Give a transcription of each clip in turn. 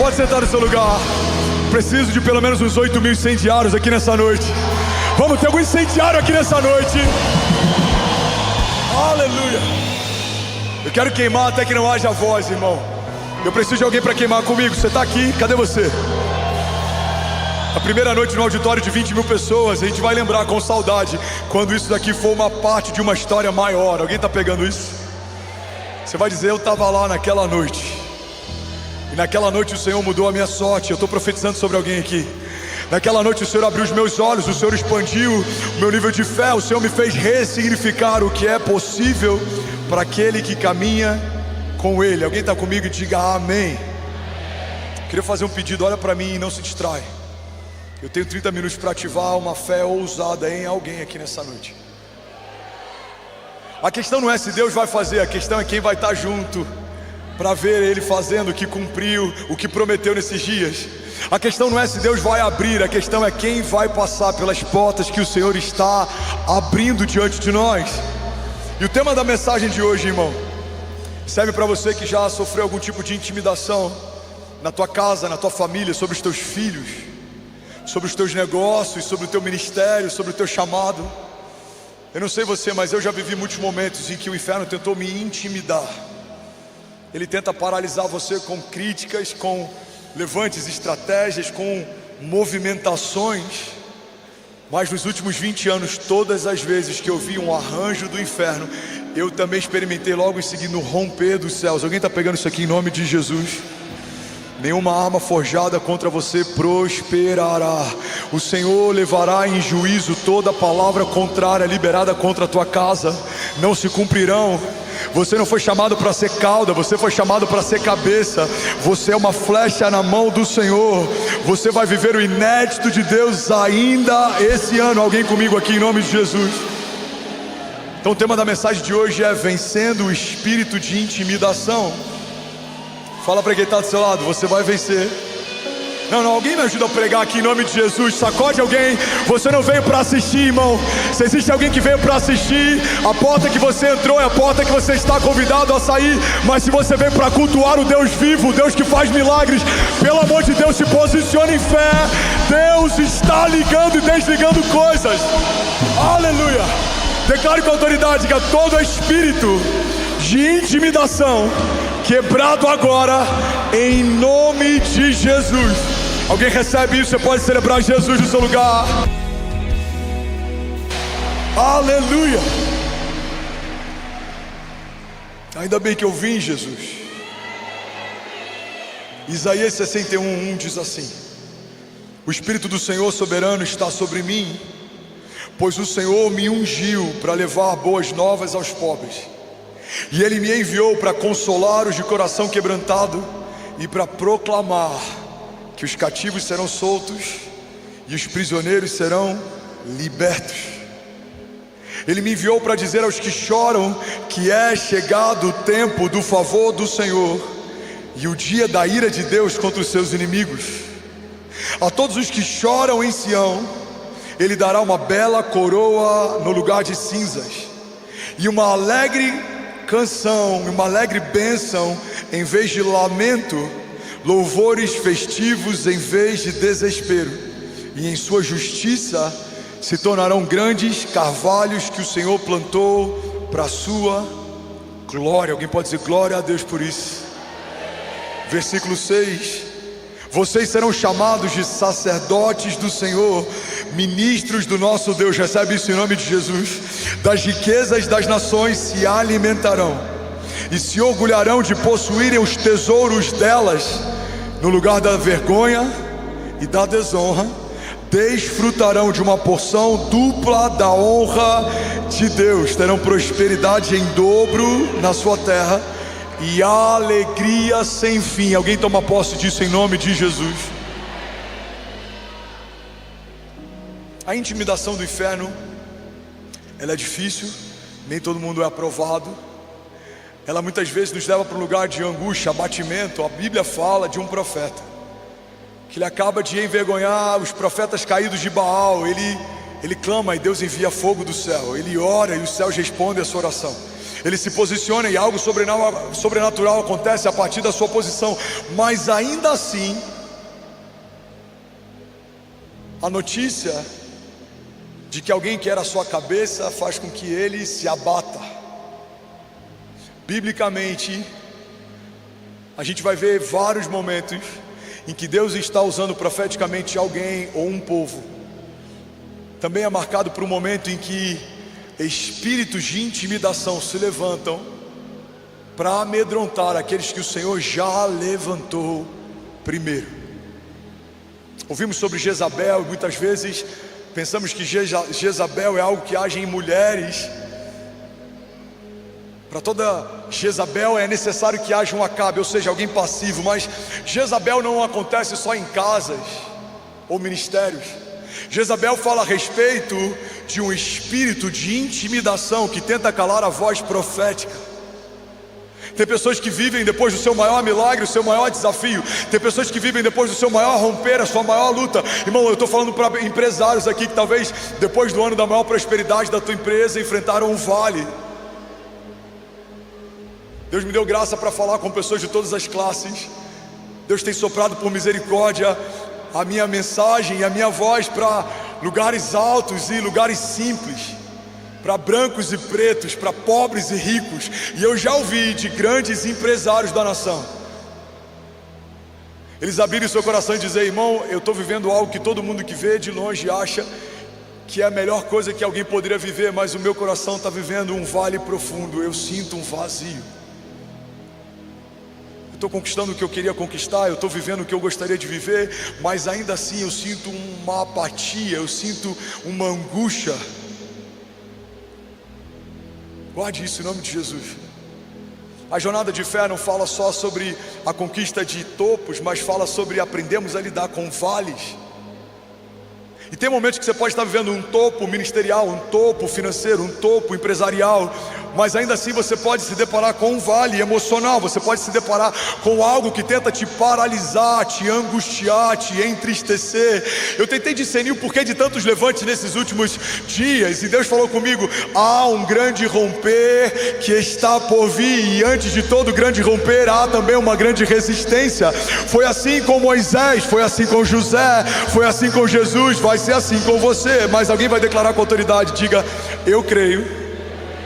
pode sentar no seu lugar. Preciso de pelo menos uns 8 mil incendiários aqui nessa noite. Vamos ter algum incendiário aqui nessa noite. Aleluia. Eu quero queimar até que não haja voz, irmão. Eu preciso de alguém para queimar comigo. Você está aqui? Cadê você? A primeira noite no auditório de 20 mil pessoas. A gente vai lembrar com saudade quando isso daqui for uma parte de uma história maior. Alguém está pegando isso? Você vai dizer: eu estava lá naquela noite, e naquela noite o Senhor mudou a minha sorte. Eu estou profetizando sobre alguém aqui. Naquela noite o Senhor abriu os meus olhos, o Senhor expandiu o meu nível de fé, o Senhor me fez ressignificar o que é possível para aquele que caminha com Ele. Alguém está comigo? Diga amém. Queria fazer um pedido, olha para mim e não se distrai. Eu tenho 30 minutos para ativar uma fé ousada em alguém aqui nessa noite. A questão não é se Deus vai fazer, a questão é quem vai estar junto para ver Ele fazendo o que cumpriu, o que prometeu nesses dias. A questão não é se Deus vai abrir, a questão é quem vai passar pelas portas que o Senhor está abrindo diante de nós. E o tema da mensagem de hoje, irmão, serve para você que já sofreu algum tipo de intimidação na tua casa, na tua família, sobre os teus filhos, sobre os teus negócios, sobre o teu ministério, sobre o teu chamado. Eu não sei você, mas eu já vivi muitos momentos em que o inferno tentou me intimidar. Ele tenta paralisar você com críticas, com levantes, estratégias, com movimentações. Mas nos últimos 20 anos, todas as vezes que eu vi um arranjo do inferno, eu também experimentei logo em seguida o romper dos céus. Alguém está pegando isso aqui em nome de Jesus? Nenhuma arma forjada contra você prosperará. O Senhor levará em juízo toda palavra contrária liberada contra a tua casa. Não se cumprirão. Você não foi chamado para ser cauda, você foi chamado para ser cabeça. Você é uma flecha na mão do Senhor. Você vai viver o inédito de Deus ainda esse ano. Alguém comigo aqui em nome de Jesus? Então o tema da mensagem de hoje é vencendo o espírito de intimidação. Fala para quem está do seu lado: você vai vencer. Não, alguém me ajuda a pregar aqui em nome de Jesus. Sacode alguém. Você não veio para assistir, irmão. Se existe alguém que veio para assistir, a porta que você entrou é a porta que você está convidado a sair. Mas se você veio para cultuar o Deus vivo, o Deus que faz milagres, pelo amor de Deus, se posicione em fé. Deus está ligando e desligando coisas. Aleluia. Declare com autoridade que todo espírito de intimidação quebrado agora, em nome de Jesus. Alguém recebe isso? Você pode celebrar Jesus no seu lugar. Aleluia. Ainda bem que eu vim, Jesus. Isaías 61:1 diz assim: o Espírito do Senhor soberano está sobre mim, pois o Senhor me ungiu para levar boas novas aos pobres. E Ele me enviou para consolar os de coração quebrantado e para proclamar que os cativos serão soltos e os prisioneiros serão libertos. Ele me enviou para dizer aos que choram que é chegado o tempo do favor do Senhor e o dia da ira de Deus contra os seus inimigos. A todos os que choram em Sião, Ele dará uma bela coroa no lugar de cinzas e uma alegre canção, uma alegre bênção em vez de lamento, louvores festivos em vez de desespero, e em sua justiça se tornarão grandes carvalhos que o Senhor plantou para a sua glória. Alguém pode dizer glória a Deus por isso? Versículo 6: vocês serão chamados de sacerdotes do Senhor, ministros do nosso Deus. Recebe isso em nome de Jesus. Das riquezas das nações se alimentarão e se orgulharão de possuírem os tesouros delas. No lugar da vergonha e da desonra, desfrutarão de uma porção dupla da honra de Deus. Terão prosperidade em dobro na sua terra e alegria sem fim. Alguém toma posse disso em nome de Jesus. A intimidação do inferno, ela é difícil, nem todo mundo é aprovado. Ela muitas vezes nos leva para um lugar de angústia, abatimento. A Bíblia fala de um profeta que ele acaba de envergonhar os profetas caídos de Baal. Ele clama e Deus envia fogo do céu. Ele ora e os céus respondem a sua oração. Ele se posiciona e algo sobrenatural acontece a partir da sua posição. Mas ainda assim, a notícia de que alguém quer a sua cabeça faz com que ele se abata. Biblicamente, a gente vai ver vários momentos em que Deus está usando profeticamente alguém ou um povo. Também é marcado por um momento em que espíritos de intimidação se levantam para amedrontar aqueles que o Senhor já levantou primeiro. Ouvimos sobre Jezabel e muitas vezes pensamos que Jezabel é algo que age em mulheres. Para toda Jezabel é necessário que haja um Acabe, ou seja, alguém passivo. Mas Jezabel não acontece só em casas ou ministérios. Jezabel fala a respeito de um espírito de intimidação que tenta calar a voz profética. Tem pessoas que vivem depois do seu maior milagre, o seu maior desafio. Tem pessoas que vivem depois do seu maior romper, a sua maior luta. Irmão, eu estou falando para empresários aqui que talvez depois do ano da maior prosperidade da tua empresa enfrentaram um vale. Deus me deu graça para falar com pessoas de todas as classes. Deus tem soprado por misericórdia a minha mensagem e a minha voz para lugares altos e lugares simples, para brancos e pretos, para pobres e ricos. E eu já ouvi de grandes empresários da nação, eles abrirem seu coração e dizer: irmão, eu estou vivendo algo que todo mundo que vê de longe acha que é a melhor coisa que alguém poderia viver, mas o meu coração está vivendo um vale profundo, eu sinto um vazio. Eu estou conquistando o que eu queria conquistar, eu estou vivendo o que eu gostaria de viver, mas ainda assim eu sinto uma apatia, eu sinto uma angústia. Guarde isso em nome de Jesus. A jornada de fé não fala só sobre a conquista de topos, mas fala sobre aprendermos a lidar com vales. E tem momentos que você pode estar vivendo um topo ministerial, um topo financeiro, um topo empresarial, mas ainda assim você pode se deparar com um vale emocional. Você pode se deparar com algo que tenta te paralisar, te angustiar, te entristecer. Eu tentei discernir o porquê de tantos levantes nesses últimos dias, e Deus falou comigo: há um grande romper que está por vir, e antes de todo grande romper há também uma grande resistência. Foi assim com Moisés, foi assim com José, foi assim com Jesus, vai ser assim com você. Mas alguém vai declarar com autoridade: diga: eu creio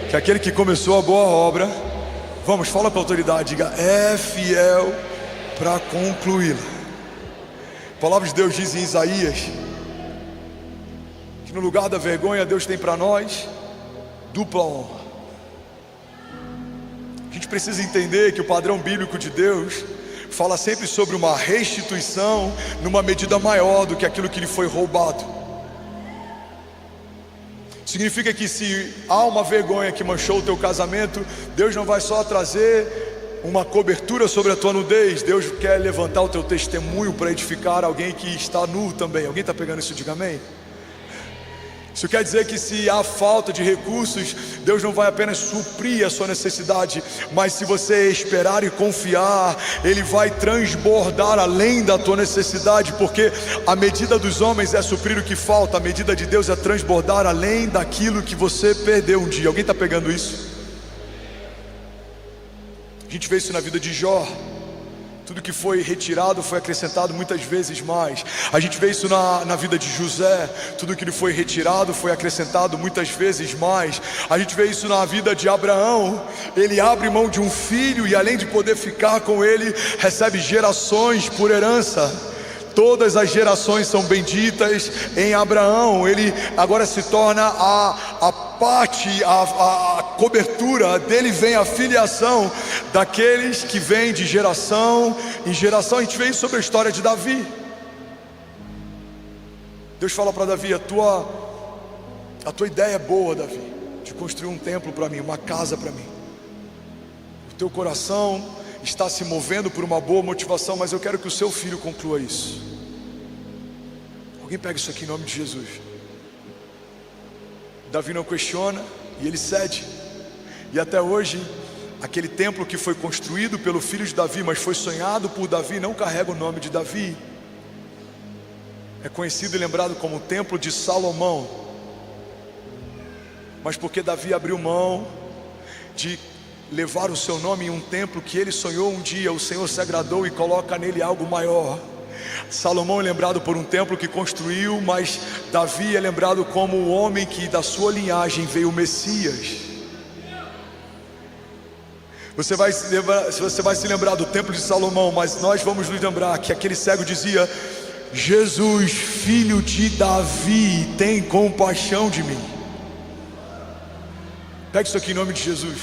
que aquele que começou a boa obra, vamos, fala com autoridade, diga: é fiel para concluí-la. A palavra de Deus diz em Isaías que no lugar da vergonha Deus tem para nós dupla honra. A gente precisa entender que o padrão bíblico de Deus fala sempre sobre uma restituição numa medida maior do que aquilo que lhe foi roubado. Significa que se há uma vergonha que manchou o teu casamento, Deus não vai só trazer uma cobertura sobre a tua nudez, Deus quer levantar o teu testemunho para edificar alguém que está nu também. Alguém está pegando isso? Diga amém. Isso quer dizer que se há falta de recursos, Deus não vai apenas suprir a sua necessidade, mas se você esperar e confiar, Ele vai transbordar além da tua necessidade, porque a medida dos homens é suprir o que falta, a medida de Deus é transbordar além daquilo que você perdeu um dia. Alguém está pegando isso? A gente vê isso na vida de Jó. Tudo que foi retirado foi acrescentado muitas vezes mais. A gente vê isso na vida de José. Tudo que lhe foi retirado foi acrescentado muitas vezes mais. A gente vê isso na vida de Abraão. Ele abre mão de um filho e, além de poder ficar com ele, recebe gerações por herança. Todas as gerações são benditas em Abraão. Ele agora se torna a parte, a cobertura dele, vem a filiação daqueles que vêm de geração em geração. A gente vê isso sobre a história de Davi. Deus fala para Davi: a tua ideia é boa, Davi, de construir um templo para mim, uma casa para mim. O teu coração está se movendo por uma boa motivação, mas eu quero que o seu filho conclua isso. Alguém pega isso aqui em nome de Jesus. Davi não questiona e ele cede. E até hoje, aquele templo que foi construído pelo filho de Davi, mas foi sonhado por Davi, não carrega o nome de Davi. É conhecido e lembrado como o templo de Salomão. Mas porque Davi abriu mão de levar o seu nome em um templo que ele sonhou um dia. O Senhor se agradou e coloca nele algo maior. Salomão é lembrado por um templo que construiu, mas Davi é lembrado como o homem que da sua linhagem veio o Messias. Você vai se lembrar do templo de Salomão, mas nós vamos nos lembrar que aquele cego dizia: Jesus, filho de Davi, tem compaixão de mim. Pegue isso aqui em nome de Jesus.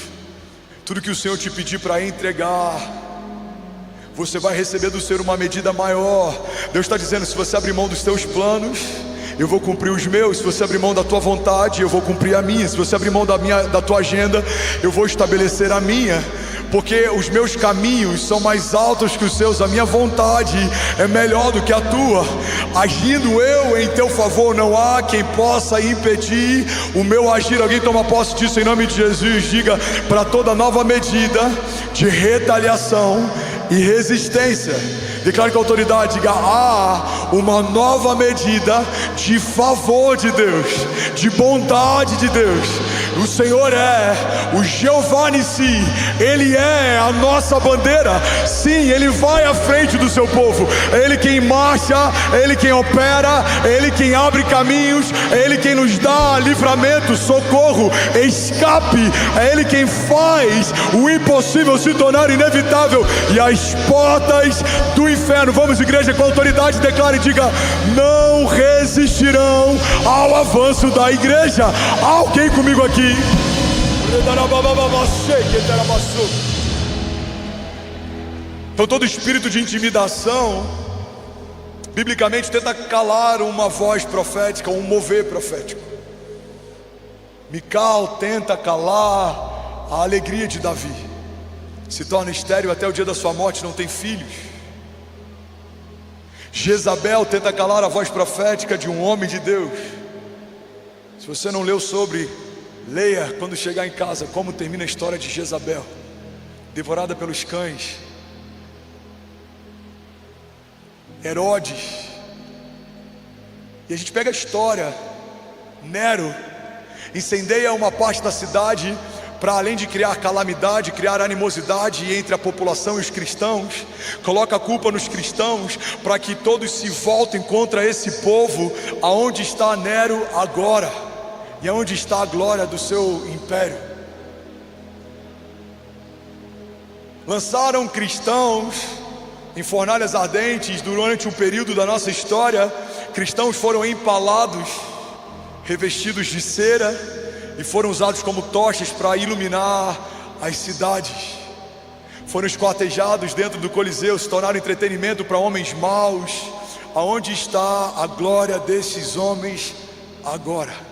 Tudo que o Senhor te pedir para entregar, você vai receber do Senhor uma medida maior. Deus está dizendo: se você abrir mão dos teus planos, eu vou cumprir os meus. Se você abrir mão da tua vontade, eu vou cumprir a minha. Se você abrir mão da tua agenda, eu vou estabelecer a minha. Porque os meus caminhos são mais altos que os seus, a minha vontade é melhor do que a tua. Agindo eu em teu favor, não há quem possa impedir o meu agir. Alguém toma posse disso em nome de Jesus. Diga: para toda nova medida de retaliação e resistência, declare com autoridade, diga: há uma nova medida de favor de Deus, de bondade de Deus. O Senhor é o Jeová Nissi, Ele é a nossa bandeira. Sim, Ele vai à frente do seu povo. É Ele quem marcha, é Ele quem opera, é Ele quem abre caminhos, é Ele quem nos dá livramento, socorro, escape. É Ele quem faz o impossível se tornar inevitável e as portas do inferno. Vamos, igreja, com autoridade, declare e diga: não resistirão ao avanço da igreja. Há alguém comigo aqui? Então todo espírito de intimidação, biblicamente, tenta calar uma voz profética, um mover profético. Mical tenta calar a alegria de Davi, se torna estéril até o dia da sua morte, não tem filhos. Jezabel tenta calar a voz profética de um homem de Deus. Se você não leu sobre, leia quando chegar em casa como termina a história de Jezabel, devorada pelos cães. Herodes. E a gente pega a história. Nero incendeia uma parte da cidade para, além de criar calamidade, criar animosidade entre a população e os cristãos, coloca a culpa nos cristãos para que todos se voltem contra esse povo. Aonde está Nero agora? E aonde está a glória do seu império? Lançaram cristãos em fornalhas ardentes. Durante um período da nossa história, cristãos foram empalados, revestidos de cera, e foram usados como tochas para iluminar as cidades. Foram esquartejados dentro do Coliseu, se tornaram entretenimento para homens maus. Aonde está a glória desses homens agora?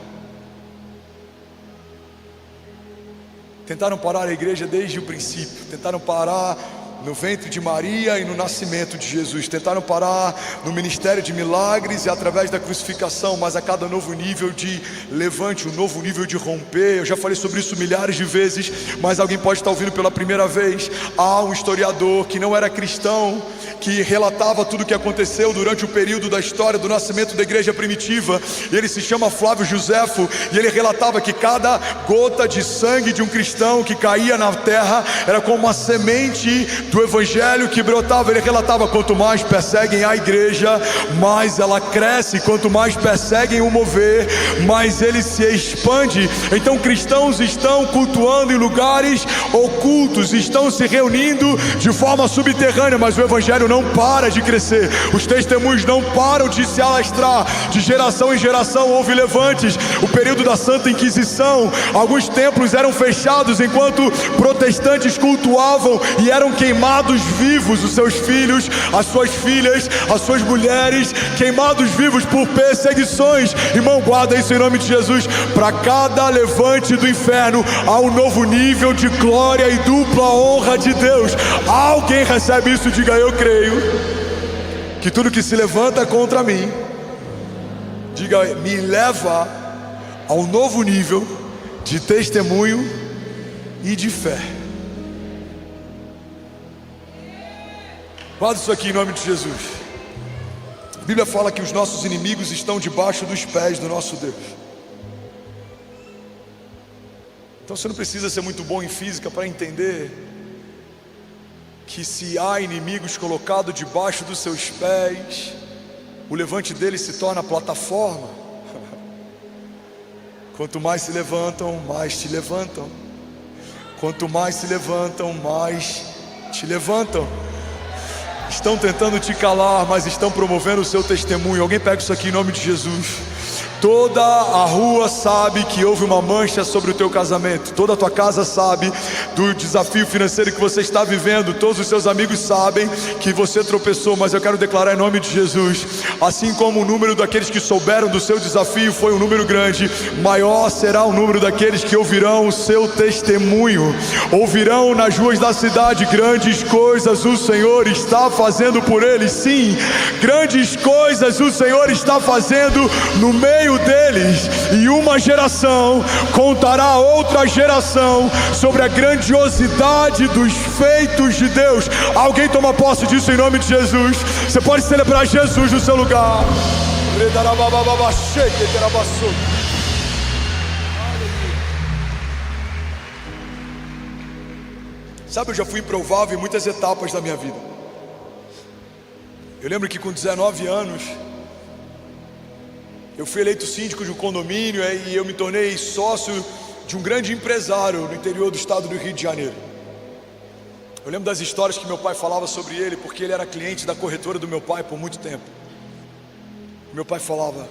Tentaram parar a igreja desde o princípio, tentaram parar no ventre de Maria e no nascimento de Jesus, tentaram parar no ministério de milagres e através da crucificação, mas a cada novo nível de levante, um novo nível de romper. Eu já falei sobre isso milhares de vezes, mas alguém pode estar ouvindo pela primeira vez. Há um historiador que não era cristão, que relatava tudo o que aconteceu durante o período da história do nascimento da igreja primitiva. Ele se chama Flávio Joséfo, e ele relatava que cada gota de sangue de um cristão que caía na terra era como uma semente do evangelho que brotava. Ele relatava: quanto mais perseguem a igreja, mais ela cresce. Quanto mais perseguem o mover, mais ele se expande. Então cristãos estão cultuando em lugares ocultos, estão se reunindo de forma subterrânea, mas o evangelho não para de crescer. Os testemunhos não param de se alastrar. De geração em geração houve levantes. O período da Santa Inquisição, alguns templos eram fechados enquanto protestantes cultuavam e eram queimados vivos, os seus filhos, as suas filhas, as suas mulheres, queimados vivos por perseguições. Irmão, guarda isso em nome de Jesus. Para cada levante do inferno há um novo nível de glória e dupla honra de Deus. Alguém recebe isso? Diga: eu creio que tudo que se levanta contra mim, diga, me leva a um novo nível de testemunho e de fé. Guarda isso aqui em nome de Jesus. A Bíblia fala que os nossos inimigos estão debaixo dos pés do nosso Deus. Então você não precisa ser muito bom em física para entender que se há inimigos colocados debaixo dos seus pés, o levante deles se torna plataforma. Quanto mais se levantam, mais te levantam. Quanto mais se levantam, mais te levantam. Estão tentando te calar, mas estão promovendo o seu testemunho. Alguém pega isso aqui em nome de Jesus. Toda a rua sabe que houve uma mancha sobre o teu casamento. Toda a tua casa sabe do desafio financeiro que você está vivendo. Todos os seus amigos sabem que você tropeçou. Mas eu quero declarar em nome de Jesus, assim como o número daqueles que souberam do seu desafio foi um número grande, maior será o número daqueles que ouvirão o seu testemunho. Ouvirão nas ruas da cidade: grandes coisas o Senhor está fazendo por eles. Sim, grandes coisas o Senhor está fazendo no meio deles, e uma geração contará a outra geração sobre a grandiosidade dos feitos de Deus. Alguém toma posse disso em nome de Jesus. Você pode celebrar Jesus no seu lugar. Sabe, eu já fui improvável em muitas etapas da minha vida. Eu lembro que com 19 anos eu fui eleito síndico de um condomínio e eu me tornei sócio de um grande empresário no interior do estado do Rio de Janeiro. Eu lembro das histórias que meu pai falava sobre ele, porque ele era cliente da corretora do meu pai por muito tempo. Meu pai falava: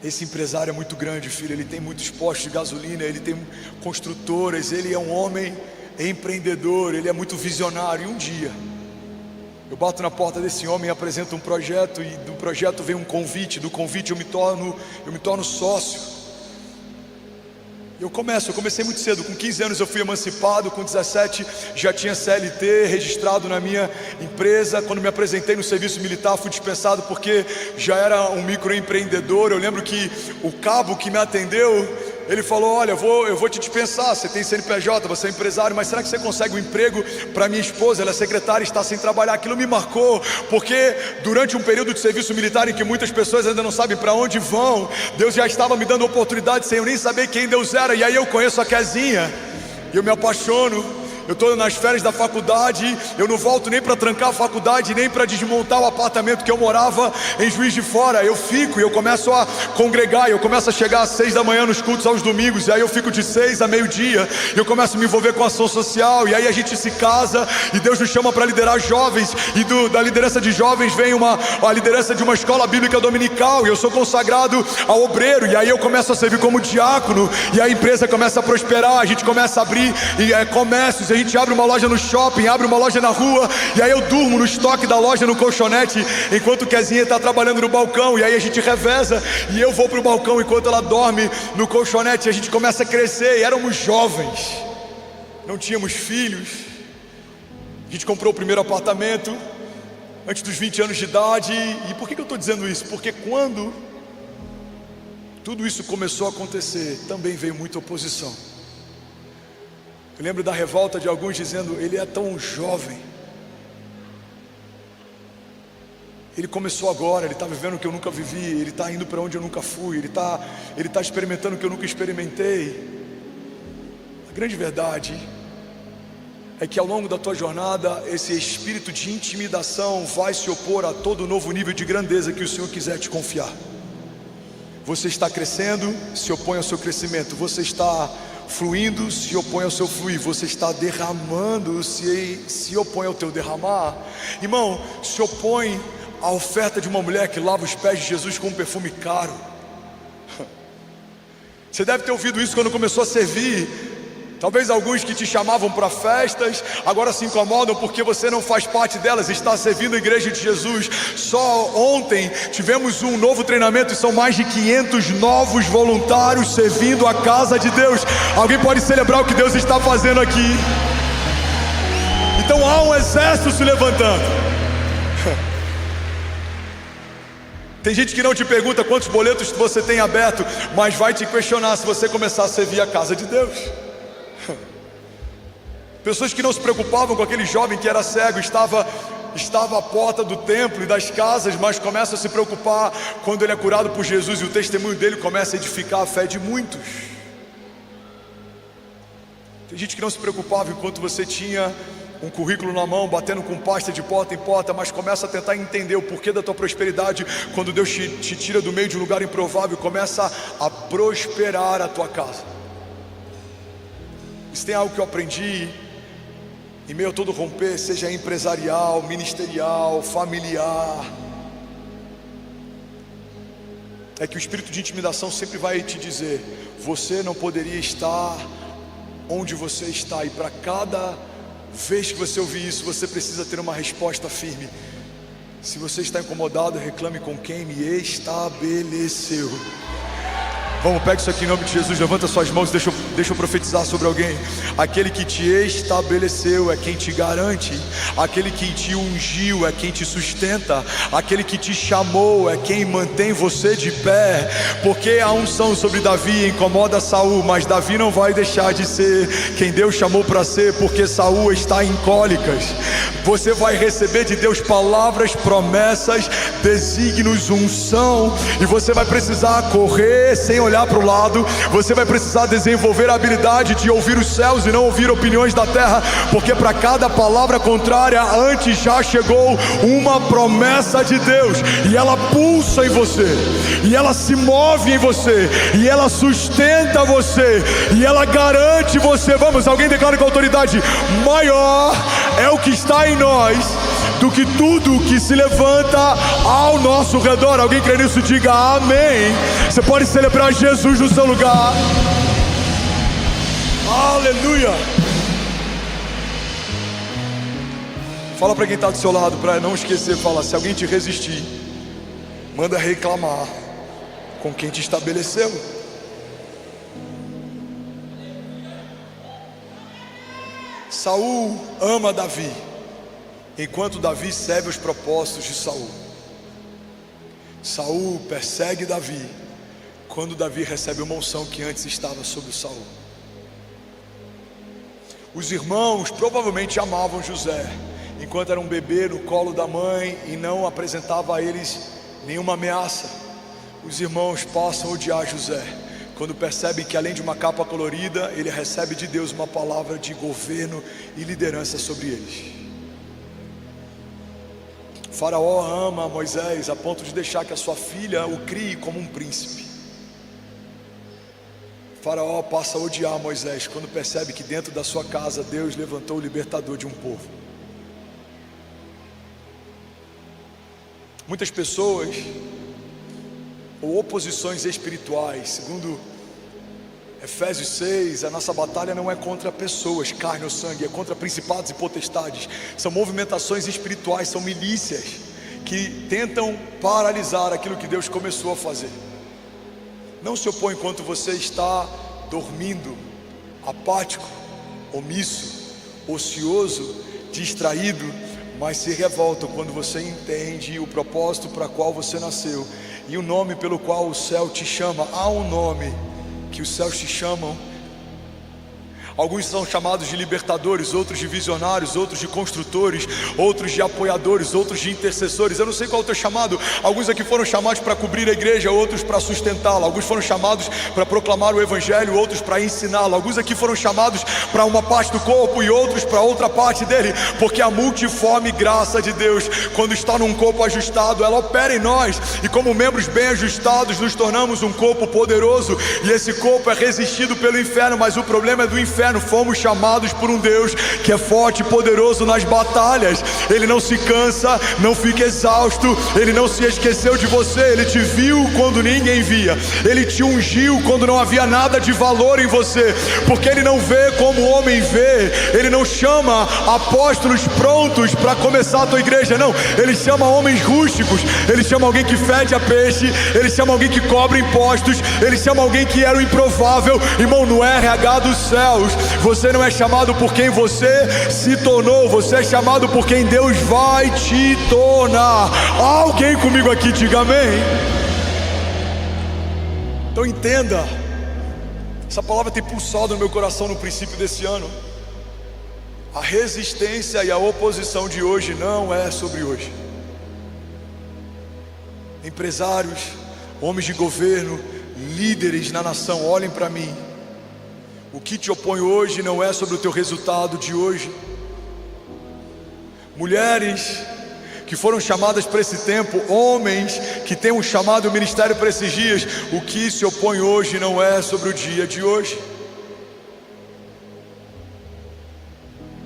esse empresário é muito grande, filho, ele tem muitos postos de gasolina, ele tem construtoras, ele é um homem empreendedor, ele é muito visionário. E um dia eu bato na porta desse homem e apresento um projeto, e do projeto vem um convite, do convite eu me torno sócio. Eu comecei muito cedo, com 15 anos eu fui emancipado, com 17 já tinha CLT registrado na minha empresa. Quando me apresentei no serviço militar fui dispensado porque já era um microempreendedor. Eu lembro que o cabo que me atendeu, ele falou: olha, eu vou te dispensar, você tem CNPJ, você é empresário, mas será que você consegue um emprego para minha esposa? Ela é secretária e está sem trabalhar. Aquilo me marcou, porque durante um período de serviço militar em que muitas pessoas ainda não sabem para onde vão, Deus já estava me dando oportunidade sem eu nem saber quem Deus era. E aí eu conheço a Kezinha e eu me apaixono. Eu estou nas férias da faculdade, eu não volto nem para trancar a faculdade, nem para desmontar o apartamento que eu morava em Juiz de Fora. Eu fico e eu começo a congregar, eu começo a chegar às 6 da manhã nos cultos aos domingos, e aí eu fico de 6 a meio-dia, e eu começo a me envolver com a ação social, e aí a gente se casa, e Deus nos chama para liderar jovens, e da liderança de jovens vem a liderança de uma escola bíblica dominical, e eu sou consagrado ao obreiro, e aí eu começo a servir como diácono, e a empresa começa a prosperar, a gente começa a abrir comércios, a gente abre uma loja no shopping, abre uma loja na rua, e aí eu durmo no estoque da loja no colchonete, enquanto Kezinha está trabalhando no balcão, e aí a gente reveza, e eu vou para o balcão enquanto ela dorme no colchonete, e a gente começa a crescer, e éramos jovens, não tínhamos filhos, a gente comprou o primeiro apartamento, antes dos 20 anos de idade, e por que eu estou dizendo isso? Porque quando tudo isso começou a acontecer, também veio muita oposição. Eu lembro da revolta de alguns dizendo: ele é tão jovem, ele começou agora, ele está vivendo o que eu nunca vivi, ele está indo para onde eu nunca fui, ele está experimentando o que eu nunca experimentei. A grande verdade é que ao longo da tua jornada, esse espírito de intimidação vai se opor a todo novo nível de grandeza que o Senhor quiser te confiar. Você está crescendo, se opõe ao seu crescimento. Você está fluindo, se opõe ao seu fluir. Você está derramando, se opõe ao teu derramar. Irmão, se opõe à oferta de uma mulher que lava os pés de Jesus com um perfume caro. Você deve ter ouvido isso quando começou a servir. Talvez alguns que te chamavam para festas agora se incomodam porque você não faz parte delas, está servindo a igreja de Jesus. Só ontem tivemos um novo treinamento e são mais de 500 novos voluntários servindo a casa de Deus. Alguém pode celebrar o que Deus está fazendo aqui? Então há um exército se levantando. Tem gente que não te pergunta quantos boletos você tem aberto, mas vai te questionar se você começar a servir a casa de Deus. Pessoas que não se preocupavam com aquele jovem que era cego, estava à porta do templo e das casas, mas começam a se preocupar quando ele é curado por Jesus e o testemunho dele começa a edificar a fé de muitos. Tem gente que não se preocupava enquanto você tinha um currículo na mão, batendo com pasta de porta em porta, mas começa a tentar entender o porquê da tua prosperidade. Quando Deus te tira do meio de um lugar improvável, começa a prosperar a tua casa. Isso tem algo que eu aprendi em meio a todo romper, seja empresarial, ministerial, familiar, é que o espírito de intimidação sempre vai te dizer: você não poderia estar onde você está. E para cada vez que você ouvir isso, você precisa ter uma resposta firme. Se você está incomodado, reclame com quem me estabeleceu. Vamos, pega isso aqui em nome de Jesus, levanta suas mãos e deixa eu profetizar sobre alguém. Aquele que te estabeleceu é quem te garante. Aquele que te ungiu é quem te sustenta. Aquele que te chamou é quem mantém você de pé. Porque a unção sobre Davi incomoda Saul, mas Davi não vai deixar de ser quem Deus chamou para ser, porque Saul está em cólicas. Você vai receber de Deus palavras, promessas, desígnios, unção, e você vai precisar correr sem olhar para o lado. Você vai precisar desenvolver a habilidade de ouvir os céus e não ouvir opiniões da terra, porque para cada palavra contrária, antes já chegou uma promessa de Deus, e ela pulsa em você, e ela se move em você, e ela sustenta você, e ela garante você. Vamos, alguém declara com autoridade: maior é o que está em nós do que tudo que se levanta ao nosso redor. Alguém crê nisso? Diga amém. Você pode celebrar Jesus no seu lugar. Aleluia. Fala para quem está do seu lado, para não esquecer. Fala: se alguém te resistir, manda reclamar com quem te estabeleceu. Saul ama Davi, enquanto Davi serve os propósitos de Saul. Saul persegue Davi quando Davi recebe uma unção que antes estava sobre Saul. Os irmãos provavelmente amavam José, enquanto era um bebê no colo da mãe e não apresentava a eles nenhuma ameaça. Os irmãos passam a odiar José quando percebem que, além de uma capa colorida, ele recebe de Deus uma palavra de governo e liderança sobre eles. Faraó ama Moisés a ponto de deixar que a sua filha o crie como um príncipe. Faraó passa a odiar Moisés quando percebe que dentro da sua casa Deus levantou o libertador de um povo. Muitas pessoas, ou oposições espirituais, segundo Efésios 6, a nossa batalha não é contra pessoas, carne ou sangue, é contra principados e potestades. São movimentações espirituais, são milícias que tentam paralisar aquilo que Deus começou a fazer. Não se opõe enquanto você está dormindo, apático, omisso, ocioso, distraído, mas se revolta quando você entende o propósito para qual você nasceu e o nome pelo qual o céu te chama. Há um nome que os céus te chamam. Alguns são chamados de libertadores, outros de visionários, outros de construtores, outros de apoiadores, outros de intercessores. Eu não sei qual é o teu chamado. Alguns aqui foram chamados para cobrir a igreja, outros para sustentá-la. Alguns foram chamados para proclamar o evangelho, outros para ensiná-la. Alguns aqui foram chamados para uma parte do corpo e outros para outra parte dele, porque a multiforme graça de Deus, quando está num corpo ajustado, ela opera em nós, e como membros bem ajustados nos tornamos um corpo poderoso, e esse corpo é resistido pelo inferno, mas o problema é do inferno. Fomos chamados por um Deus que é forte e poderoso nas batalhas. Ele não se cansa, não fica exausto, ele não se esqueceu de você. Ele te viu quando ninguém via, ele te ungiu quando não havia nada de valor em você, porque ele não vê como o homem vê. Ele não chama apóstolos prontos para começar a tua igreja, não. Ele chama homens rústicos, ele chama alguém que fede a peixe, ele chama alguém que cobra impostos, ele chama alguém que era o improvável. Irmão, no RH dos céus, você não é chamado por quem você se tornou, você é chamado por quem Deus vai te tornar. Alguém comigo aqui, diga amém. Então entenda, essa palavra tem pulsado no meu coração no princípio desse ano. A resistência e a oposição de hoje não é sobre hoje. Empresários, homens de governo, líderes na nação, olhem para mim. O que te opõe hoje não é sobre o teu resultado de hoje. Mulheres que foram chamadas para esse tempo, homens que têm um chamado ministério para esses dias, o que se opõe hoje não é sobre o dia de hoje.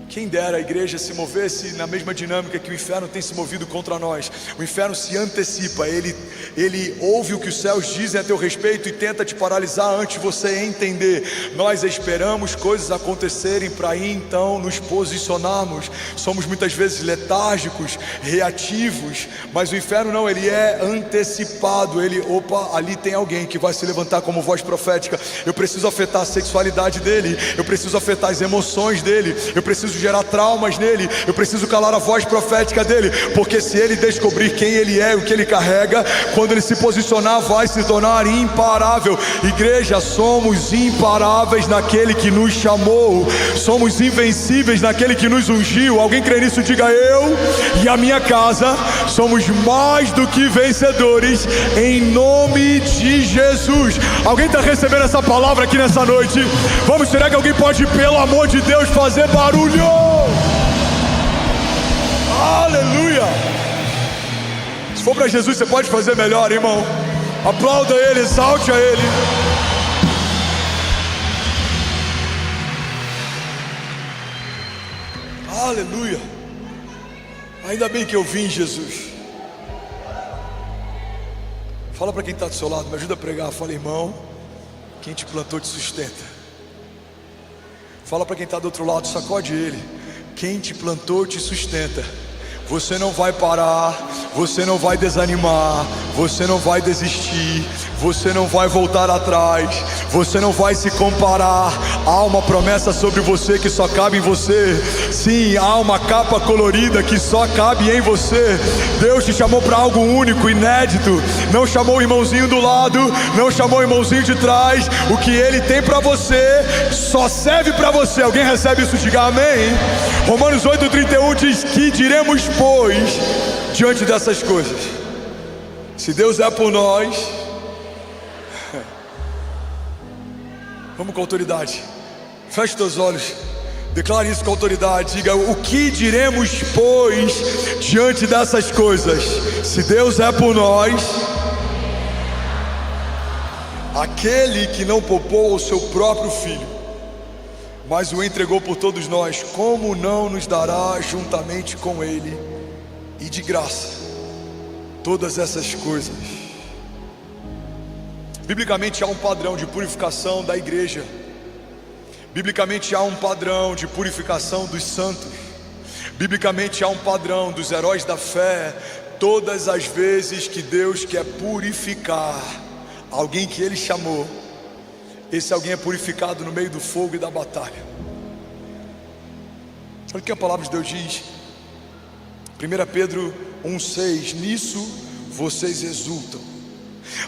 Quem dera a igreja se movesse na mesma dinâmica que o inferno tem se movido contra nós. O inferno se antecipa, ele ouve o que os céus dizem a teu respeito e tenta te paralisar antes de você entender. Nós esperamos coisas acontecerem para aí então nos posicionarmos. Somos muitas vezes letárgicos, reativos, mas o inferno não, ele é antecipado. Ali tem alguém que vai se levantar como voz profética. Eu preciso afetar a sexualidade dele, eu preciso afetar as emoções dele, eu preciso gerar traumas nele, eu preciso calar a voz profética dele, porque se ele descobrir quem ele é, o que ele carrega, quando ele se posicionar, vai se tornar imparável. Igreja, somos imparáveis naquele que nos chamou, somos invencíveis naquele que nos ungiu. Alguém crê nisso? Diga: eu e a minha casa somos mais do que vencedores, em nome de Jesus. Alguém está recebendo essa palavra aqui nessa noite? Vamos, será que alguém pode, pelo amor de Deus, fazer barulho? Aleluia! Se for para Jesus, você pode fazer melhor, irmão. Aplauda ele, exalte a ele. Aleluia! Ainda bem que eu vim, Jesus. Fala para quem está do seu lado, me ajuda a pregar. Fala: irmão, quem te plantou te sustenta. Fala para quem está do outro lado, sacode ele. Quem te plantou te sustenta. Você não vai parar, você não vai desanimar, você não vai desistir, você não vai voltar atrás, você não vai se comparar. Há uma promessa sobre você que só cabe em você. Sim, há uma capa colorida que só cabe em você. Deus te chamou para algo único, inédito. Não chamou o irmãozinho do lado, não chamou o irmãozinho de trás. O que ele tem para você só serve para você. Alguém recebe isso? Diga amém. Romanos 8:31 diz: que diremos, pois, diante dessas coisas? Se Deus é por nós, vamos com autoridade. Feche teus olhos, declare isso com autoridade. Diga: o que diremos, pois, diante dessas coisas? Se Deus é por nós, aquele que não poupou o seu próprio filho, mas o entregou por todos nós, como não nos dará juntamente com ele e de graça todas essas coisas? Biblicamente há um padrão de purificação da igreja. Biblicamente há um padrão de purificação dos santos. Biblicamente há um padrão dos heróis da fé. Todas as vezes que Deus quer purificar alguém que Ele chamou, esse alguém é purificado no meio do fogo e da batalha. Olha o que a palavra de Deus diz. 1 Pedro 1,6: nisso vocês exultam,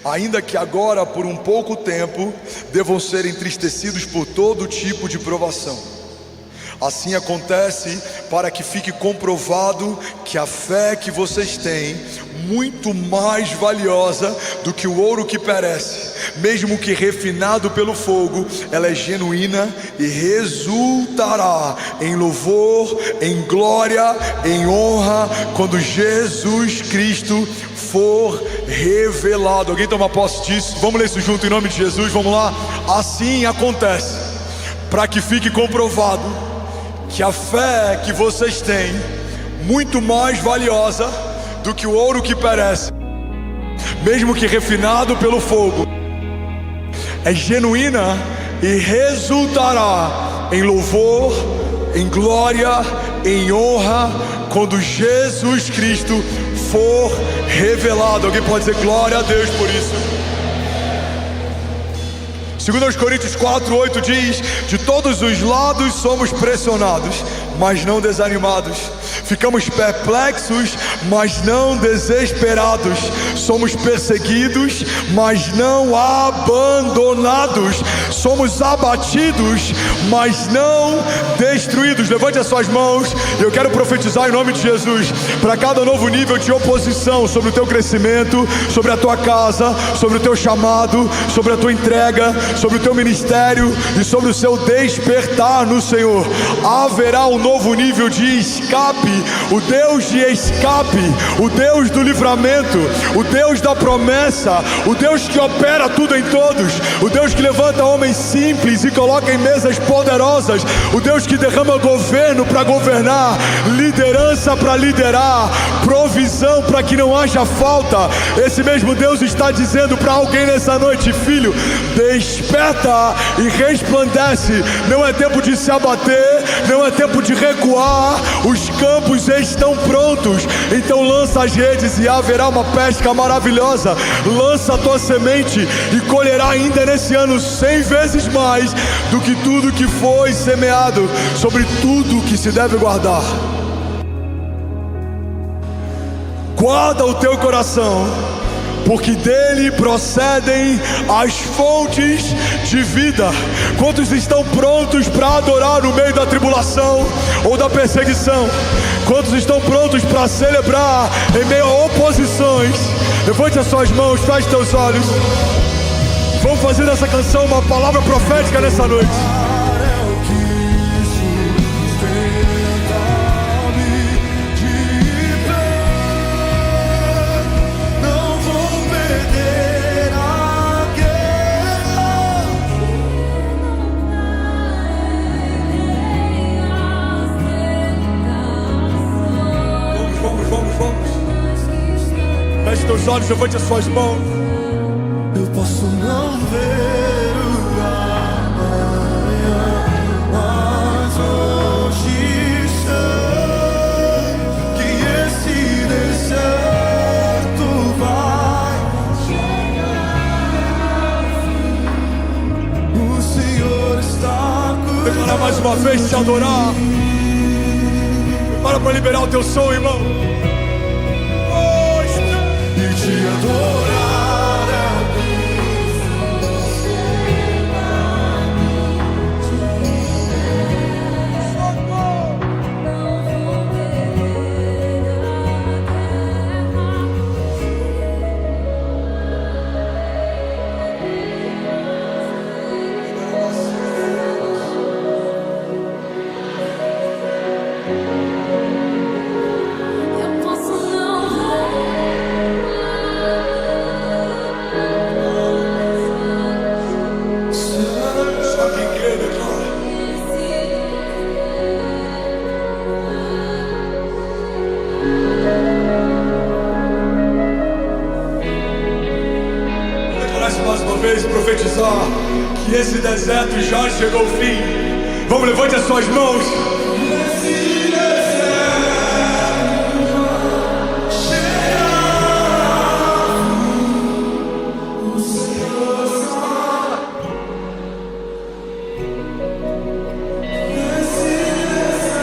ainda que agora por um pouco tempo devam ser entristecidos por todo tipo de provação. Assim acontece para que fique comprovado que a fé que vocês têm, muito mais valiosa do que o ouro que perece, mesmo que refinado pelo fogo, ela é genuína e resultará em louvor, em glória, em honra, quando Jesus Cristo for revelado. Alguém toma posse disso? Vamos ler isso junto em nome de Jesus, vamos lá. Assim acontece para que fique comprovado que a fé que vocês têm, muito mais valiosa do que o ouro que perece, mesmo que refinado pelo fogo, é genuína e resultará em louvor, em glória, em honra, quando Jesus Cristo for revelado. Alguém pode dizer glória a Deus por isso? 2 Coríntios 4:8 diz: de todos os lados somos pressionados, mas não desanimados, Ficamos perplexos, mas não desesperados. Somos perseguidos, mas não abandonados. Somos abatidos, mas não destruídos. Levante as suas mãos. Eu quero profetizar em nome de Jesus para cada novo nível de oposição sobre o teu crescimento, sobre a tua casa, sobre o teu chamado, sobre a tua entrega, sobre o teu ministério e sobre o seu despertar no Senhor. Haverá um novo nível de escape. O Deus de escape, o Deus do livramento, o Deus da promessa, o Deus que opera tudo em todos, o Deus que levanta homens simples e coloca em mesas poderosas, o Deus que derrama governo para governar, liderança para liderar, provisão para que não haja falta. Esse mesmo Deus está dizendo para alguém nessa noite: filho, desperta e resplandece. Não é tempo de se abater, não é tempo de recuar. Os campos estão prontos, então lança as redes e haverá uma pesca maravilhosa. Lança a tua semente e colherá ainda nesse ano 100 vezes mais do que tudo que foi semeado. Sobre tudo que se deve guardar, guarda o teu coração, porque dele procedem as fontes de vida. Quantos estão prontos para adorar no meio da tribulação ou da perseguição? Quantos estão prontos para celebrar em meio a oposições? Levante as suas mãos, feche teus olhos. Vamos fazer dessa canção uma palavra profética nessa noite. Feche teus olhos, levante as suas mãos. Eu posso não ver o amanhã, mas hoje sei que esse deserto vai chegar. O Senhor está comigo. Declara mais uma vez te adorar. Para liberar o teu som, irmão. E te adorar profetizar que esse deserto já chegou ao fim. Vamos, levante as suas mãos. esse deserto chegará. O Senhor está. Esse deserto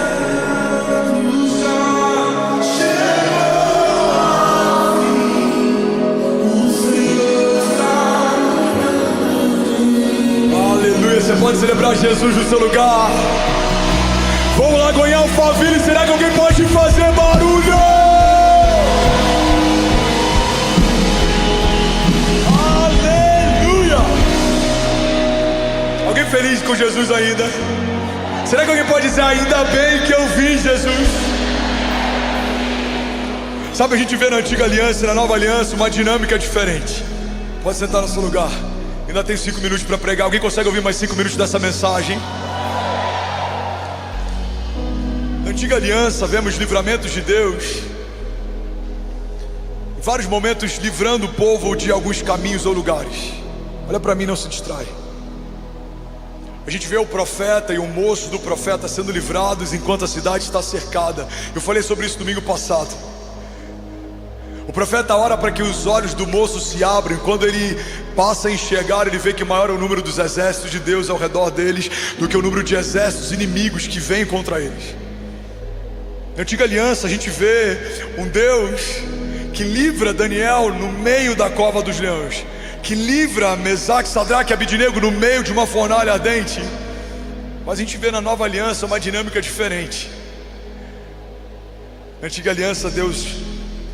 já chegou ao fim. O Senhor está. Aleluia, você pode celebrar Jesus no seu lugar. Vamos lá, Goiânia, Alphaville, será que alguém pode fazer barulho? Aleluia! Alguém feliz com Jesus ainda? Será que alguém pode dizer: ainda bem que eu vi Jesus? Sabe, a gente vê na antiga aliança e na nova aliança uma dinâmica diferente. Pode sentar no seu lugar. Ainda tem 5 minutos para pregar. Alguém consegue ouvir mais 5 minutos dessa mensagem? Na antiga aliança vemos livramentos de Deus, em vários momentos livrando o povo de alguns caminhos ou lugares. Olha para mim, não se distrai. A gente vê o profeta e o moço do profeta sendo livrados enquanto a cidade está cercada. Eu falei sobre isso domingo passado. O profeta ora para que os olhos do moço se abram. Quando ele passa a enxergar, ele vê que maior é o número dos exércitos de Deus ao redor deles do que o número de exércitos inimigos que vêm contra eles. Na antiga aliança a gente vê um Deus que livra Daniel no meio da cova dos leões, que livra Mesaque, Sadraque e Abidnego no meio de uma fornalha ardente. Mas a gente vê na nova aliança uma dinâmica diferente. Na antiga aliança Deus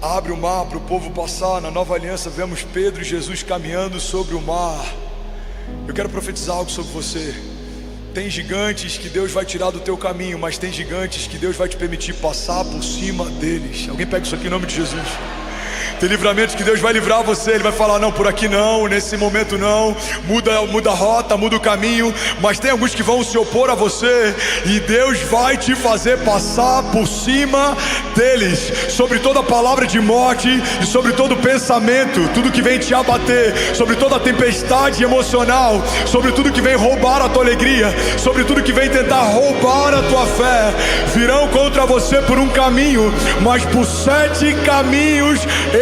abre o mar para o povo passar. Na nova aliança vemos Pedro e Jesus caminhando sobre o mar. Eu quero profetizar algo sobre você. Tem gigantes que Deus vai tirar do teu caminho, mas tem gigantes que Deus vai te permitir passar por cima deles. Alguém pega isso aqui em nome de Jesus. Tem livramentos que Deus vai livrar você. Ele vai falar, não, por aqui não, nesse momento não. Muda a rota, muda o caminho. Mas tem alguns que vão se opor a você, e Deus vai te fazer passar por cima deles. Sobre toda palavra de morte e sobre todo pensamento, tudo que vem te abater, sobre toda tempestade emocional, sobre tudo que vem roubar a tua alegria, sobre tudo que vem tentar roubar a tua fé. Virão contra você por um caminho, mas por 7 caminhos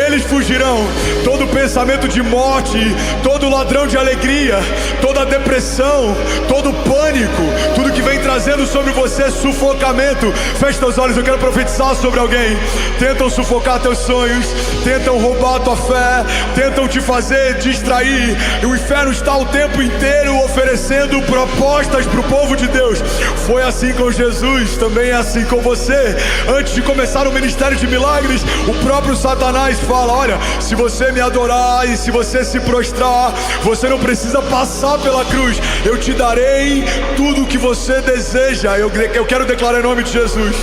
eles fugirão. Todo pensamento de morte, todo ladrão de alegria, toda depressão, todo pânico, tudo que vem trazendo sobre você sufocamento. Feche teus olhos, eu quero profetizar sobre alguém. Tentam sufocar teus sonhos, tentam roubar a tua fé, tentam te fazer distrair. E o inferno está o tempo inteiro oferecendo propostas para o povo de Deus. Foi assim com Jesus, também é assim com você. Antes de começar o ministério de milagres, o próprio Satanás fala, olha, se você me adorar e se você se prostrar, você não precisa passar pela cruz. Eu te darei tudo o que você deseja. Eu quero declarar em nome de Jesus,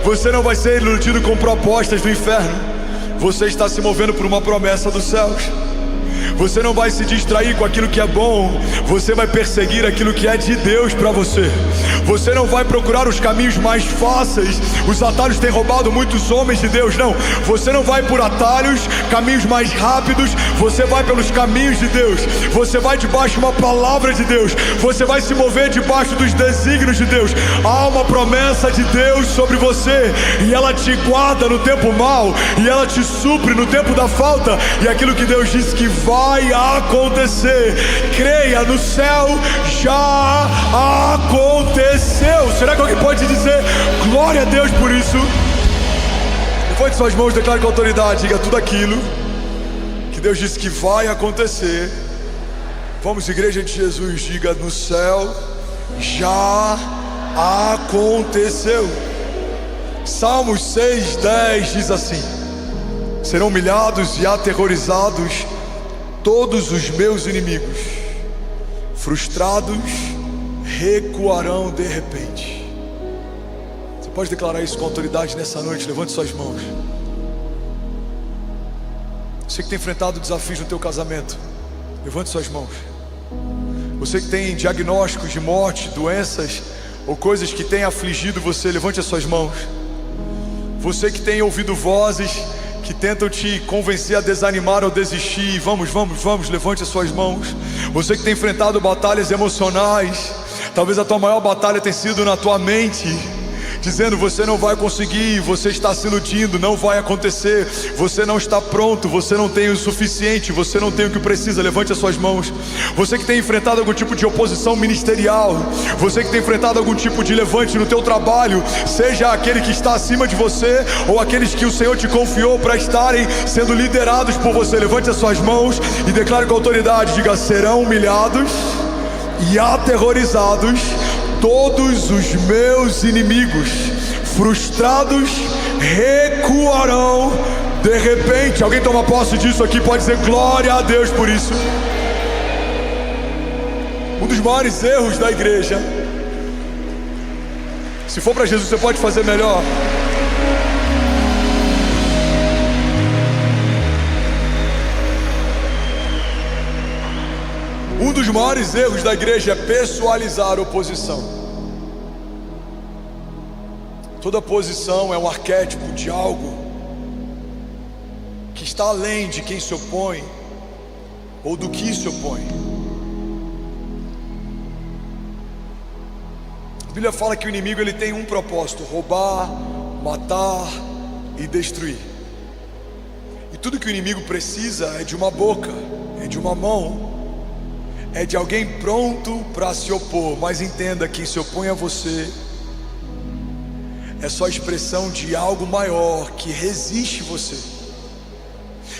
você não vai ser iludido com propostas do inferno. Você está se movendo por uma promessa dos céus. Você não vai se distrair com aquilo que é bom. Você vai perseguir aquilo que é de Deus para você. Você não vai procurar os caminhos mais fáceis. Os atalhos têm roubado muitos homens de Deus. Não, você não vai por atalhos, caminhos mais rápidos. Você vai pelos caminhos de Deus. Você vai debaixo de uma palavra de Deus. Você vai se mover debaixo dos desígnios de Deus. Há uma promessa de Deus sobre você, e ela te guarda no tempo mau, e ela te supre no tempo da falta. E aquilo que Deus disse que vai acontecer, creia, no céu já aconteceu. Será que alguém pode dizer glória a Deus por isso? Levante suas mãos, declare com autoridade, diga tudo aquilo que Deus disse que vai acontecer. Vamos, igreja de Jesus, diga no céu já aconteceu. Salmos 6:10 diz assim: serão humilhados e aterrorizados todos os meus inimigos, frustrados recuarão de repente. Você pode declarar isso com autoridade nessa noite? Levante suas mãos. Você que tem enfrentado desafios no teu casamento, levante suas mãos. Você que tem diagnósticos de morte, doenças ou coisas que têm afligido você, levante as suas mãos. Você que tem ouvido vozes que tentam te convencer a desanimar ou desistir, vamos, levante as suas mãos. Você que tem enfrentado batalhas emocionais, talvez a tua maior batalha tenha sido na tua mente, dizendo você não vai conseguir, você está se iludindo, não vai acontecer, você não está pronto, você não tem o suficiente, você não tem o que precisa. Levante as suas mãos. Você que tem enfrentado algum tipo de oposição ministerial, você que tem enfrentado algum tipo de levante no teu trabalho, seja aquele que está acima de você ou aqueles que o Senhor te confiou para estarem sendo liderados por você, levante as suas mãos e declare com autoridade, diga: serão humilhados e aterrorizados todos os meus inimigos, frustrados recuarão de repente. Alguém toma posse disso aqui, pode dizer glória a Deus por isso. Um dos maiores erros da igreja, se for para Jesus você pode fazer melhor. Um dos maiores erros da igreja é pessoalizar a oposição. Toda posição é um arquétipo de algo que está além de quem se opõe ou do que se opõe. A Bíblia fala que o inimigo ele tem um propósito: roubar, matar e destruir. E tudo que o inimigo precisa é de uma boca, é de uma mão, é de alguém pronto para se opor. Mas entenda, quem se opõe a você é só expressão de algo maior que resiste você.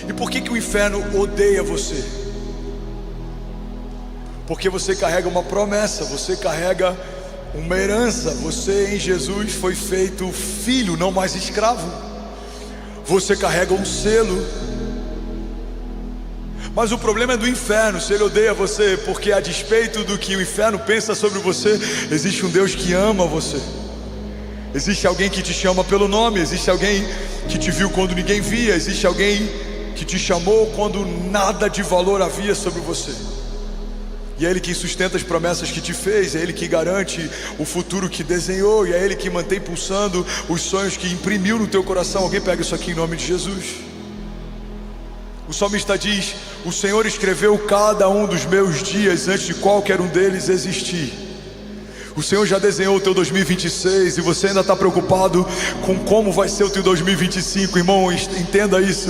E por que o inferno odeia você? Porque você carrega uma promessa, você carrega uma herança. Você em Jesus foi feito filho, não mais escravo. Você carrega um selo. Mas o problema é do inferno, se ele odeia você, porque a despeito do que o inferno pensa sobre você, existe um Deus que ama você. Existe alguém que te chama pelo nome, existe alguém que te viu quando ninguém via, existe alguém que te chamou quando nada de valor havia sobre você. E é Ele que sustenta as promessas que te fez, é Ele que garante o futuro que desenhou, e é Ele que mantém pulsando os sonhos que imprimiu no teu coração. Alguém pega isso aqui em nome de Jesus. O salmista diz: o Senhor escreveu cada um dos meus dias antes de qualquer um deles existir. O Senhor já desenhou o teu 2026 e você ainda está preocupado com como vai ser o teu 2025. Irmão, entenda isso.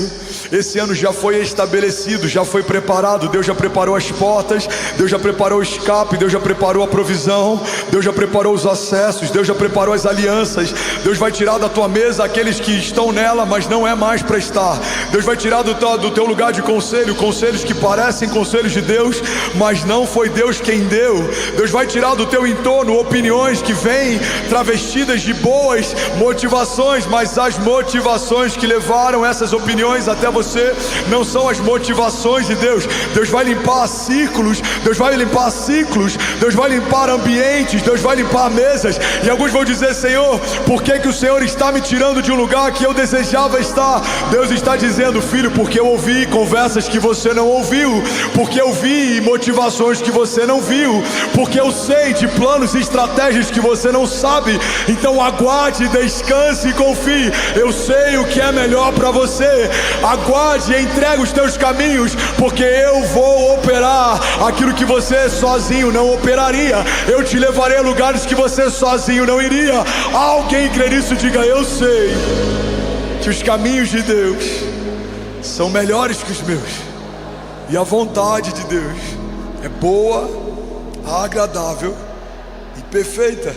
Esse ano já foi estabelecido, já foi preparado. Deus já preparou as portas, Deus já preparou o escape, Deus já preparou a provisão, Deus já preparou os acessos, Deus já preparou as alianças. Deus vai tirar da tua mesa aqueles que estão nela, mas não é mais para estar. Deus vai tirar do teu lugar de conselho, conselhos que parecem conselhos de Deus, mas não foi Deus quem deu. Deus vai tirar do teu entorno opiniões que vêm travestidas de boas motivações, mas as motivações que levaram essas opiniões até você não são as motivações de Deus. Deus vai limpar ciclos, Deus vai limpar ciclos, Deus vai limpar ambientes, Deus vai limpar mesas. E alguns vão dizer: Senhor, por que o Senhor está me tirando de um lugar que eu desejava estar? Deus está dizendo: filho, porque eu ouvi conversas que você não ouviu, porque eu vi motivações que você não viu, porque eu sei de planos e estratégias que você não sabe. Então aguarde, descanse e confie. Eu sei o que é melhor para você. Aguarde e entregue os teus caminhos, porque eu vou operar aquilo que você sozinho não operaria. Eu te levarei a lugares que você sozinho não iria. Alguém crê nisso? Diga: eu sei que os caminhos de Deus são melhores que os meus, e a vontade de Deus é boa, agradável e perfeita.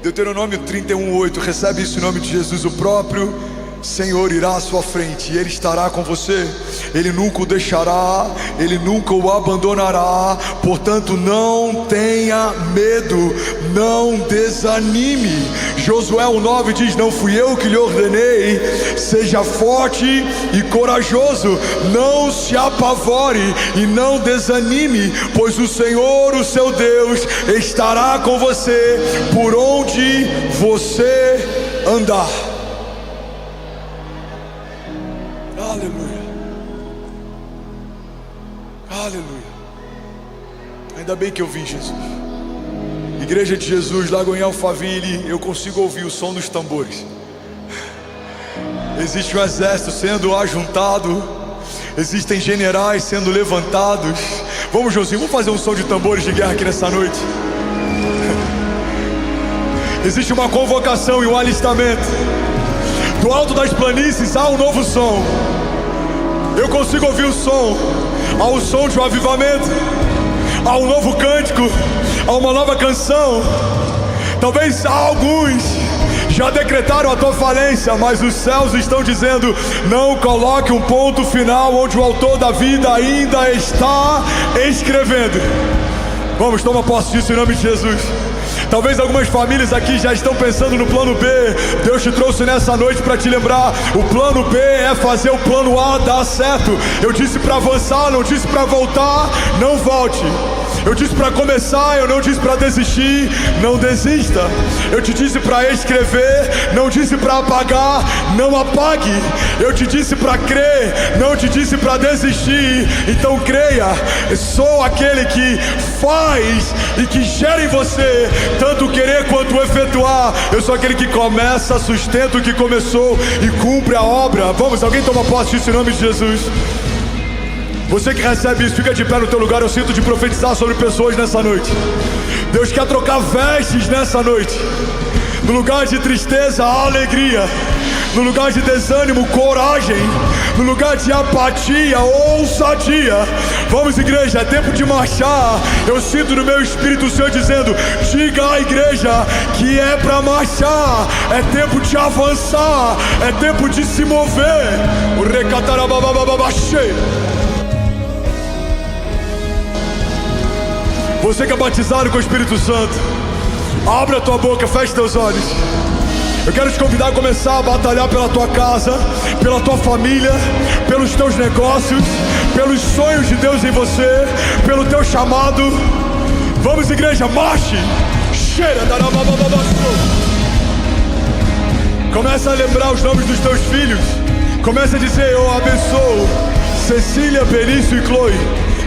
Deuteronômio 31:8, recebe isso em nome de Jesus. O próprio Senhor irá à sua frente e Ele estará com você. Ele nunca o deixará, Ele nunca o abandonará. Portanto, não tenha medo, não desanime. Josué 1:9 diz: não fui eu que lhe ordenei, seja forte e corajoso, não se apavore e não desanime, pois o Senhor, o seu Deus, estará com você por onde você andar. Aleluia, aleluia. Ainda bem que eu vi Jesus. Igreja de Jesus, Lagoa em Alphaville, eu consigo ouvir o som dos tambores. Existe um exército sendo ajuntado, existem generais sendo levantados. Vamos, Josinho, vamos fazer um som de tambores de guerra aqui nessa noite. Existe uma convocação e um alistamento. Do alto das planícies há um novo som. Eu consigo ouvir o som. Há o som de um avivamento, há um novo cântico, há uma nova canção. Talvez alguns já decretaram a tua falência, mas os céus estão dizendo: não coloque um ponto final onde o autor da vida ainda está escrevendo. Vamos, toma posse disso em nome de Jesus. Talvez algumas famílias aqui já estão pensando no plano B. Deus te trouxe nessa noite para te lembrar: o plano B é fazer o plano A dar certo. Eu disse para avançar, não disse para voltar. Não volte. Eu disse para começar, eu não disse para desistir. Não desista. Eu te disse para escrever, não disse para apagar. Não apague. Eu te disse para crer, não te disse para desistir. Então creia. Eu sou aquele que faz e que gera em você tanto querer quanto efetuar. Eu sou aquele que começa, sustenta o que começou e cumpre a obra. Vamos, alguém toma posse disso em nome de Jesus. Você que recebe isso, fica de pé no teu lugar. Eu sinto de profetizar sobre pessoas nessa noite. Deus quer trocar vestes nessa noite. No lugar de tristeza, a alegria. no lugar de desânimo, coragem, no lugar de apatia, ousadia. Vamos, igreja, é tempo de marchar. Eu sinto no meu espírito o Senhor dizendo: diga à igreja que é para marchar, é tempo de avançar, é tempo de se mover. O recatarababababachê. Você que é batizado com o Espírito Santo, abre a tua boca, feche teus olhos. Eu quero te convidar a começar a batalhar pela tua casa, pela tua família, pelos teus negócios, pelos sonhos de Deus em você, pelo teu chamado. Vamos, igreja, marche! Começa a lembrar os nomes dos teus filhos. Começa a dizer: eu abençoo Cecília, Benício e Chloe.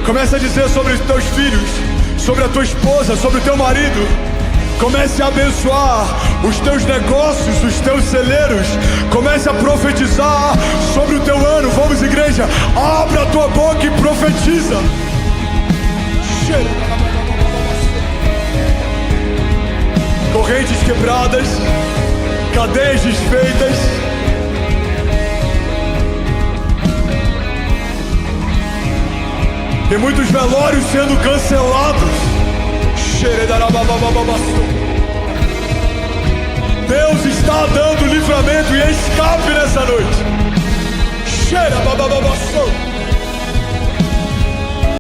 Começa a dizer sobre os teus filhos, sobre a tua esposa, sobre o teu marido. Comece a abençoar os teus negócios, os teus celeiros. Comece a profetizar sobre o teu ano. Vamos, igreja, abre a tua boca e profetiza. Correntes quebradas, cadeias desfeitas. Tem muitos velórios sendo cancelados. Deus está dando livramento e escape nessa noite.